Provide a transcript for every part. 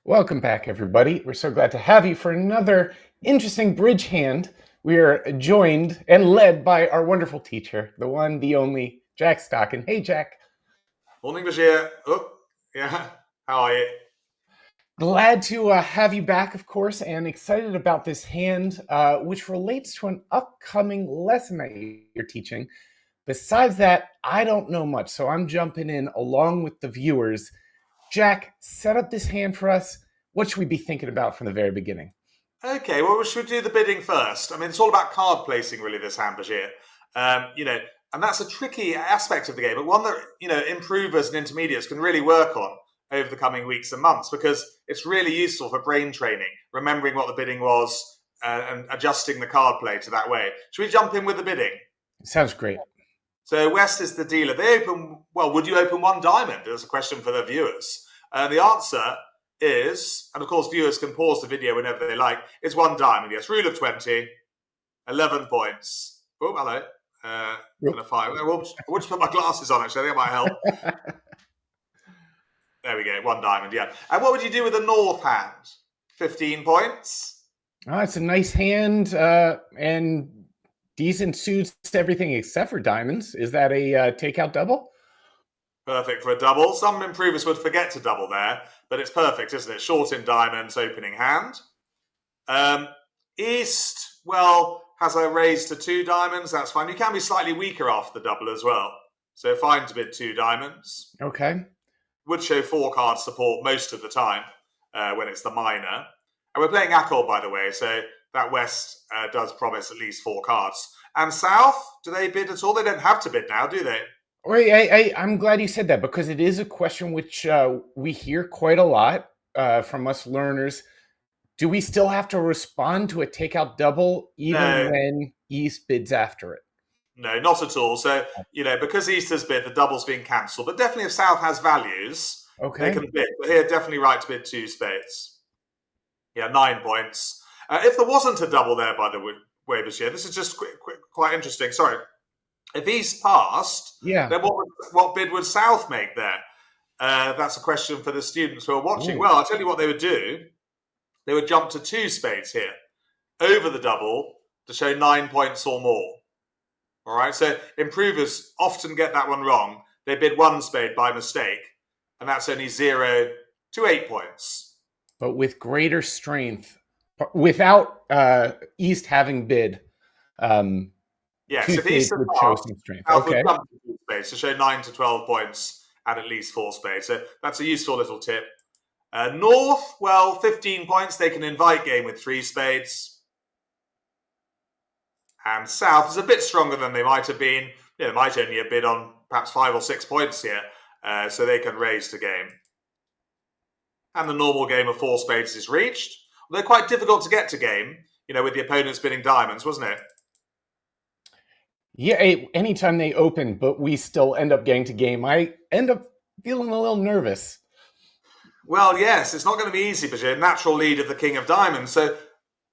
Welcome back, everybody. We're so glad to have you for another interesting bridge hand. We are joined and led by our wonderful teacher, the one, the only, Jack Stocken. Hey, Jack. Morning, Bashir. Oh, yeah. How are you? Glad to have you back, of course, and excited about this hand, which relates to an upcoming lesson that you're teaching. Besides that, I don't know much, so I'm jumping in along with the viewers. Jack, set up this hand for us. What should we be thinking about from the very beginning? Okay, well, should we do the bidding first? I mean, it's all about card placing, really, this hand, Bashir. Um, you know, and that's a tricky aspect of the game, but one that, improvers and intermediates can really work on over the coming weeks and months because it's really useful for brain training, remembering what the bidding was and adjusting the card play to that way. Should we jump in with the bidding? Sounds great. So West is the dealer. They open, well, would you open one diamond? There's a question for the viewers. The answer is, and of course viewers can pause the video whenever they like, is one diamond. Yes, rule of 20, 11 points. Oh, hello. Kind of fire. I want to put my glasses on, actually. I think it might help. There we go, one diamond, yeah. And what would you do with a north hand? 15 points? Oh, it's a nice hand and decent suits to everything except for diamonds. Is that a takeout double? Perfect for a double. Some improvers would forget to double there, but it's perfect, isn't it? Short in diamonds, opening hand. East, well, has a raise to 2 diamonds. That's fine. You can be slightly weaker after the double as well. So fine to bid 2 diamonds. Okay. Would show 4 card support most of the time when it's the minor. And we're playing Accord, by the way, so that West does promise at least 4 cards. And South, do they bid at all? They don't have to bid now, do they? Wait, I'm glad you said that because it is a question which we hear quite a lot from us learners. Do we still have to respond to a takeout double even No, when East bids after it? no, not at all. So, because Easter's bid, the double's been cancelled. But definitely if South has values, they Okay. can bid. But here, definitely right to bid 2 spades. Yeah, 9 points. If there wasn't a double there, by the way, this year, this is just quite interesting. Sorry. If East passed, Yeah. then what bid would South make there? That's a question for the students who are watching. Ooh. Well, I'll tell you what they would do. They would jump to 2 spades here, over the double, to show 9 points or more. All right, so improvers often get that one wrong. They bid 1 spade by mistake, and that's only 0 to 8 points. But with greater strength, without East having bid, um, Yes, two if East spades had would show passed, some strength. South would Okay. jump to 2 spades to show 9 to 12 points at least 4 spades. So that's a useful little tip. North, well, 15 points. They can invite game with 3 spades. And South is a bit stronger than they might have been. They might only have bid on perhaps 5 or 6 points here, so they can raise to game. And the normal game of 4 spades is reached. They're quite difficult to get to game, with the opponents bidding diamonds, wasn't it? Yeah, anytime they open, but we still end up getting to game, I end up feeling a little nervous. Well, yes, it's not going to be easy, but a natural lead of the king of diamonds. So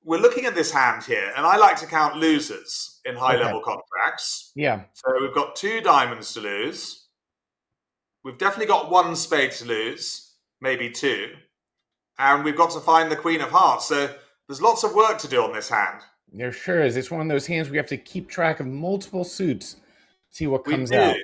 we're looking at this hand here, and I like to count losers in Okay. high-level contracts. Yeah. So we've got 2 diamonds to lose. We've definitely got 1 spade to lose, maybe 2. And we've got to find the queen of hearts. So there's lots of work to do on this hand. There sure is. It's one of those hands we have to keep track of multiple suits, see what We comes do. out.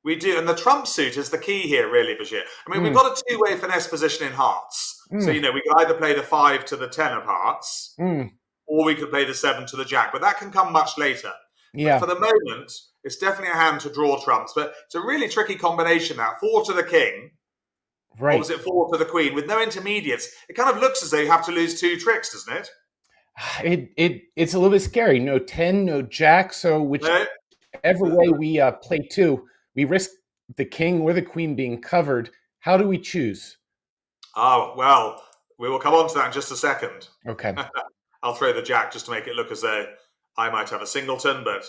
We do. And the trump suit is the key here, really, Bashir. I mean, we've Mm, got a 2-way finesse position in hearts. So, mm, we can either play the 5 to the 10 of hearts, mm. or we could play the 7 to the jack. But that can come much later. But Yeah, for the moment, it's definitely a hand to draw trumps. But it's a really tricky combination, that 4 to the king, right. opposite 4 to the queen, with no intermediates. It kind of looks as though you have to lose 2 tricks, doesn't it? It's a little bit scary. No 10, no jack. So No? whichever way we play two, we risk the king or the queen being covered. How do we choose? Oh, well, we will come on to that in just a second. Okay. I'll throw the jack just to make it look as though I might have a singleton, but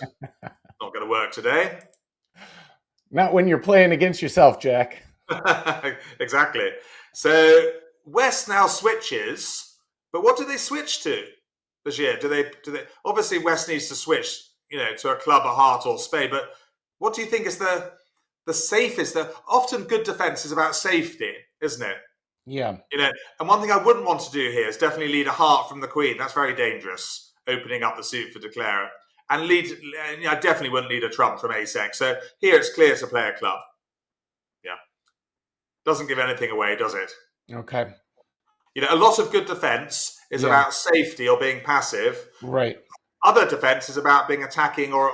not going to work today. Not when you're playing against yourself, Jack. Exactly. So West now switches, but what do they switch to this year? Do they obviously West needs to switch, to a club, a heart, or spade, but what do you think is the safest? Often good defense is about safety, isn't it? Yeah. You know, and one thing I wouldn't want to do here is definitely lead a heart from the queen. That's very dangerous, opening up the suit for declarer. And I definitely wouldn't lead a trump from ace-x. So here it's clear to play a club. Yeah. Doesn't give anything away, does it? Okay. You know, a lot of good defense is Yeah. about safety or being passive. Right. Other defense is about being attacking or,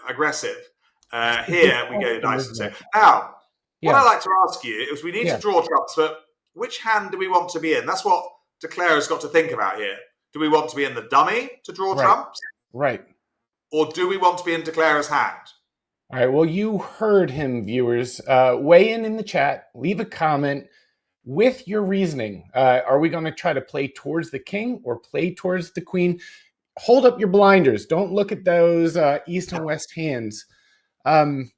aggressive. A good Here we point go there, nice and isn't safe. it? Now, what I Yeah. like to ask you is we need to Yeah. draw trumps, but which hand do we want to be in? That's what declarer's got to think about here. Do we want to be in the dummy to draw Right. trumps? Right. Or do we want to be in declarer's hand? All right. Well, you heard him, viewers. Weigh in the chat. Leave a comment with your reasoning. Are we going to try to play towards the king or play towards the queen? Hold up your blinders. Don't look at those east and west hands. Um,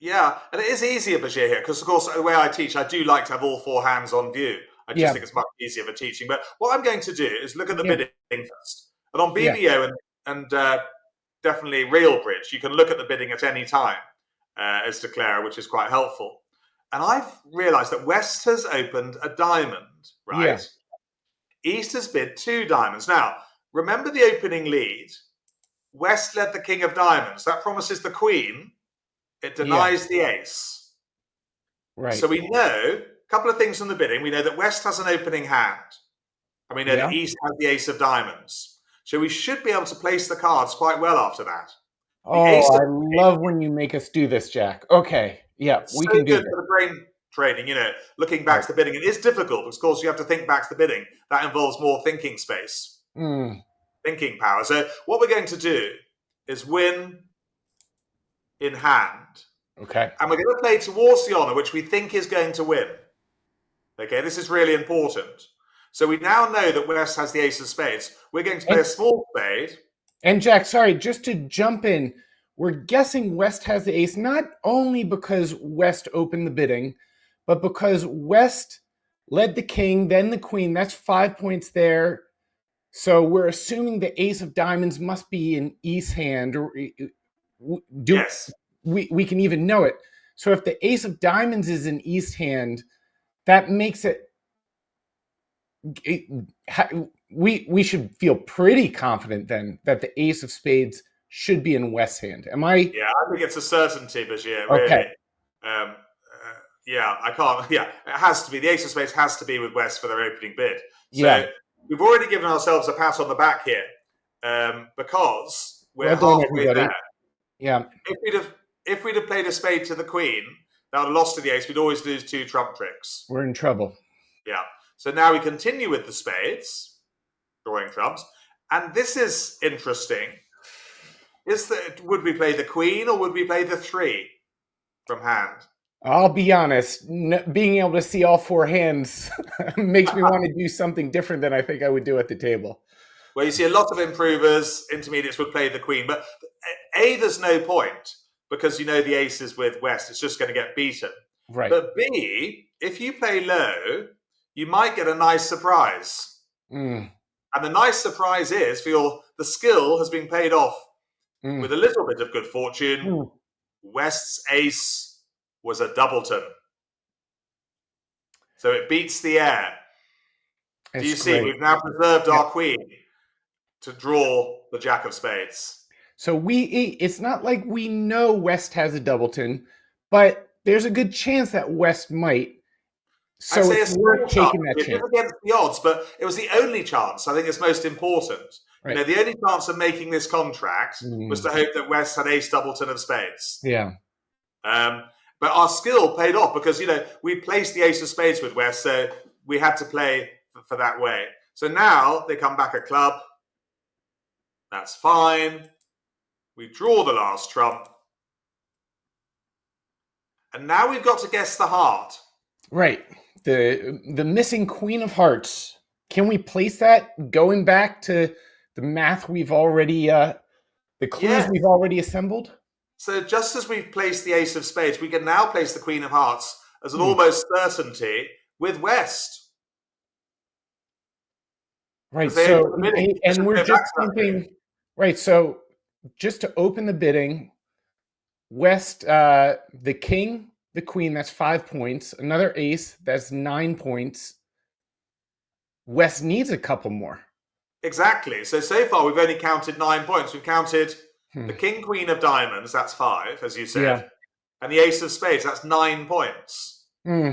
Yeah, and it is easier, Bashir, here, because, of course, the way I teach, I do like to have all four hands on view. I just yeah. think it's much easier for teaching. But what I'm going to do is look at the Yeah. bidding first. And on Yeah. BBO and definitely real bridge, you can look at the bidding at any time as declarer, which is quite helpful. And I've realized that West has opened a diamond, Yeah. right? East has bid two diamonds. Now, remember the opening lead. West led the king of diamonds. That promises the queen. It Yeah. denies the ace. Right. So we know a couple of things from the bidding. We know that West has an opening hand, and we know Yeah. that East has the ace of diamonds. So we should be able to place the cards quite well after that. The Oh, ace of I love when you make us do this, Jack. Okay. Yeah, It's we so can do good this. for the brain training, looking back Right. to the bidding. It is difficult because, of course, you have to think back to the bidding. That involves more thinking space, Mm, thinking power. So what we're going to do is win in hand, okay. and we're going to play towards the honor, which we think is going to win. Okay, this is really important. So we now know that West has the ace of spades. We're going to play And a small spade. Jack, sorry, just to jump in, we're guessing West has the ace not only because West opened the bidding, but because West led the king, then the queen. That's 5 points there. So we're assuming the ace of diamonds must be an East hand, or do Yes. we can even know it. So if the ace of diamonds is an East hand, that makes it we should feel pretty confident then that the ace of spades should be in West hand. Am I Yeah, I think it's a certainty, Bashir, okay? really. Um, yeah, I can't. Yeah, it has to be. The ace of spades has to be with West for their opening bid. Yeah. So we've already given ourselves a pat on the back here because we're Well done, halfway everybody. there. Yeah, If we'd have played a spade to the queen, that would have lost to the ace. We'd always lose two trump tricks. we're in trouble. Yeah. So now we continue with the spades, drawing trumps, and this is interesting. Would we play the queen or would we play the three from hand? I'll be honest. Being able to see all four hands makes me want to do something different than I think I would do at the table. Well, you see a lot of improvers, intermediates would play the queen, but A, there's no point because the ace is with West, it's just going to get beaten. Right. But B, if you play low, you might get a nice surprise. Mm, And the nice surprise is the skill has been paid off mm, with a little bit of good fortune. mm. West's ace was a doubleton. So it beats the air. Do It's you see? great. We've now preserved Yeah. our queen to draw the jack of spades. So it's not like we know West has a doubleton, but there's a good chance that West might. I'd So say it's a small worth chance. taking that It is chance. against the odds, but it was the only chance. I think it's most important. Right. The only chance of making this contract was to hope that West had ace doubleton of spades. Yeah. But our skill paid off because we placed the ace of spades with West, so we had to play for that way. So now they come back a club. That's fine. We draw the last trump. And now we've got to guess the heart. Right. The missing queen of hearts. Can we place that going back to the math we've already the clues Yes. we've already assembled? So just as we've placed the ace of spades, we can now place the queen of hearts as an Hmm. almost certainty with West. Right. Because they open the bidding. And we're Go just back to that bidding. thinking, right. So just to open the bidding, West, the king the queen, that's 5 points. Another ace, that's 9 points. West needs a couple more. Exactly. So far we've only counted 9 points. We've counted Hmm. the king, queen of diamonds, that's 5, as you Yeah. said, and the ace of spades, that's 9 points. Hmm.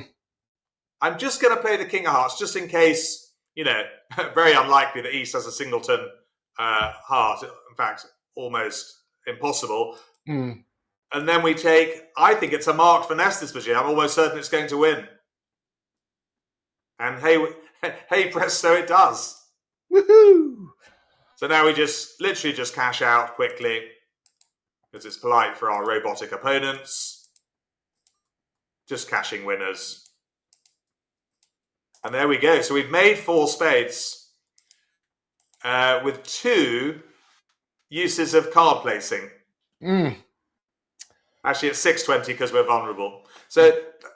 I'm just going to play the king of hearts just in case, very unlikely that East has a singleton heart. In fact, almost impossible. Hmm. And then we take, I think it's a marked finesse this Bajir. I'm almost certain it's going to win. And hey, presto, it does. Woohoo! So now we literally just cash out quickly because it's polite for our robotic opponents. Just cashing winners. And there we go. So we've made 4 spades with 2 uses of card placing. Mm. Actually, it's 620 because we're vulnerable. So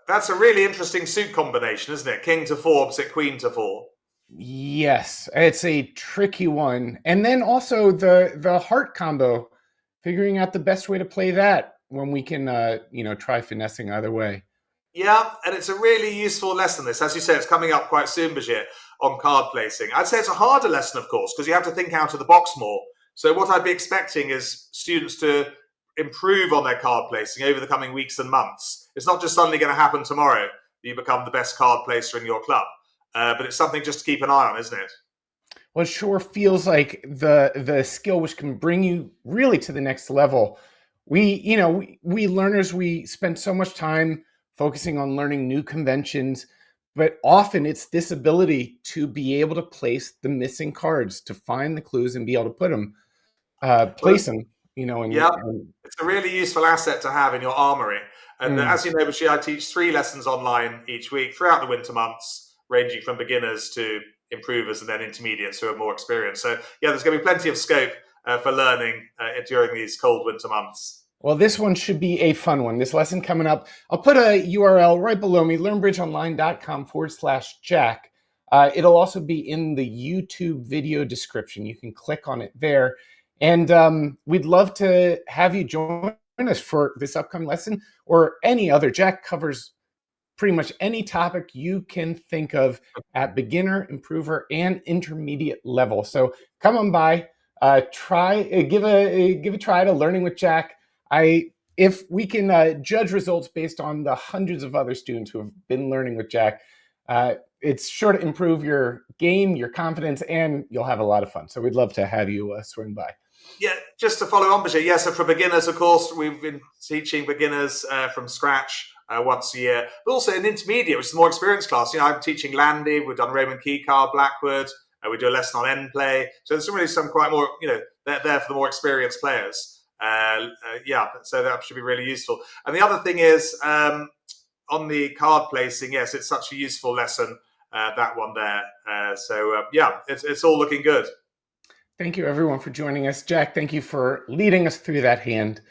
that's a really interesting suit combination, isn't it? King to 4 opposite queen to 4. Yes, it's a tricky one. And then also the heart combo, figuring out the best way to play that when we can try finessing either way. Yeah, and it's a really useful lesson, this. As you say, it's coming up quite soon, Bajir, on card placing. I'd say it's a harder lesson, of course, because you have to think out of the box more. So what I'd be expecting is students to improve on their card placing over the coming weeks and months. It's not just suddenly going to happen tomorrow that you become the best card placer in your club, but it's something just to keep an eye on, isn't it? Well, it sure feels like the skill which can bring you really to the next level. We learners, we spend so much time focusing on learning new conventions, but often it's this ability to be able to place the missing cards, to find the clues and be able to Well, place them, yeah, it's a really useful asset to have in your armory. And mm. as you know, Bashir, I teach 3 lessons online each week throughout the winter months, ranging from beginners to improvers and then intermediates who are more experienced. So, yeah, there's going to be plenty of scope for learning during these cold winter months. Well, this one should be a fun one. This lesson coming up. I'll put a URL right below me, learnbridgeonline.com/Jack. It'll also be in the YouTube video description. You can click on it there. And we'd love to have you join us for this upcoming lesson or any other. Jack covers pretty much any topic you can think of at beginner, improver, and intermediate level. So come on by, give a try to learning with Jack. If we can judge results based on the hundreds of other students who have been learning with Jack, it's sure to improve your game, your confidence, and you'll have a lot of fun. So we'd love to have you swing by. Yeah, just to follow on, Bashir. Yeah, so for beginners, of course, we've been teaching beginners from scratch once a year, but also an intermediate, which is a more experienced class. I'm teaching Landy. We've done Roman key card Blackwood. We do a lesson on end play. So there's really some quite more, they're there for the more experienced players. Yeah, so that should be really useful. And the other thing is on the card placing, yes, it's such a useful lesson, that one there. Yeah, it's all looking good. Thank you, everyone, for joining us. Jack, thank you for leading us through that hand.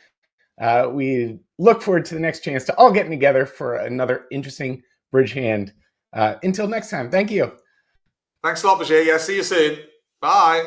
We look forward to the next chance to all getting together for another interesting bridge hand. Until next time, thank you. Thanks a lot, Bashir. Yeah, see you soon. Bye.